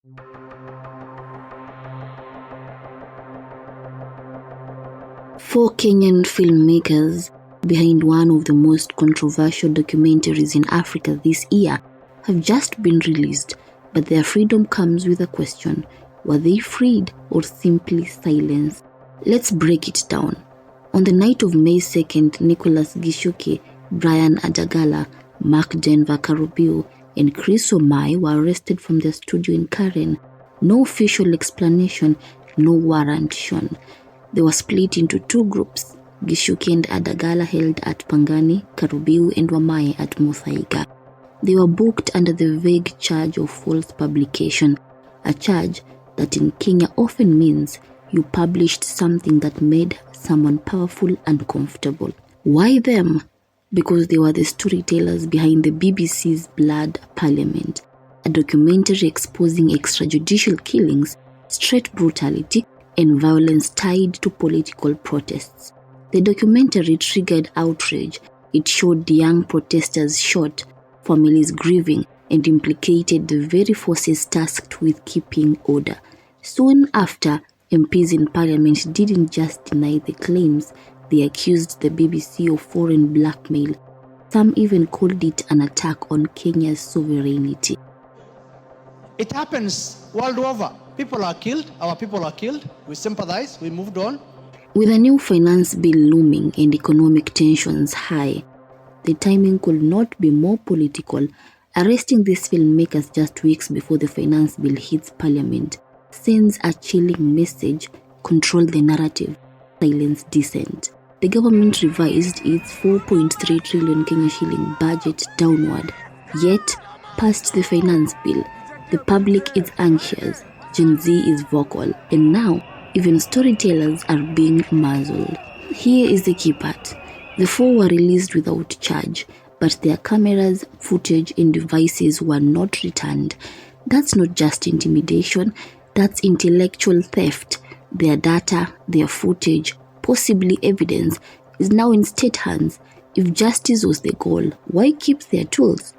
Four Kenyan filmmakers behind one of the most controversial documentaries in Africa this year have just been released, but their freedom comes with a question: were they freed or simply silenced? Let's break it down. On the night of May 2nd, Nicholas Gichuki, Brian Adagala, Mark Denver Karobio, and Chris Omai were arrested from their studio in Karen. No official explanation, no warrant shown. They were split into two groups. Gichuki and Adagala held at Pangani, Karobio and Wamai at Muthaiga. They were booked under the vague charge of false publication, a charge that in Kenya often means you published something that made someone powerful and comfortable. Why them? Because they were the storytellers behind the BBC's Blood Parliament, a documentary exposing extrajudicial killings, street brutality, and violence tied to political protests. The documentary triggered outrage. It showed young protesters shot, families grieving, and implicated the very forces tasked with keeping order. Soon after, MPs in Parliament didn't just deny the claims, they accused the BBC of foreign blackmail. Some even called it an attack on Kenya's sovereignty. It happens world over. People are killed, our people are killed, we sympathize, we moved on. With a new finance bill looming and economic tensions high, the timing could not be more political. Arresting these filmmakers just weeks before the finance bill hits Parliament sends a chilling message: control the narrative, silence dissent. The government revised its 4.3 trillion Kenya shilling budget downward, yet passed the finance bill. The public is anxious, Gen Z is vocal, and now even storytellers are being muzzled. Here is the key part. The four were released without charge, but their cameras, footage, and devices were not returned. That's not just intimidation, that's intellectual theft. Their data, their footage, possibly evidence, is now in state hands. If justice was the goal, why keep their tools?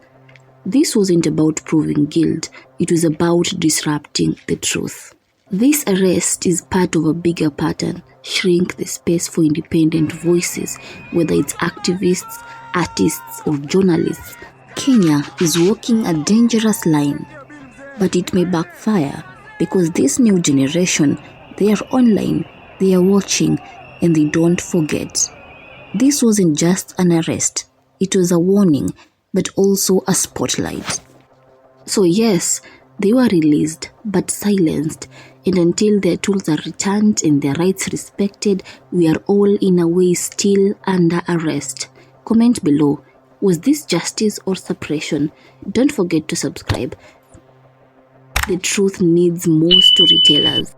This wasn't about proving guilt, it was about disrupting the truth. This arrest is part of a bigger pattern: shrink the space for independent voices, whether it's activists, artists, or journalists. Kenya is walking a dangerous line, but it may backfire because this new generation, they are online, they are watching, and they don't forget. This wasn't just an arrest, it was a warning, but also a spotlight. So yes, they were released, but silenced, and until their tools are returned and their rights respected, we are all in a way still under arrest. Comment below, was this justice or suppression? Don't forget to subscribe. The truth needs more storytellers.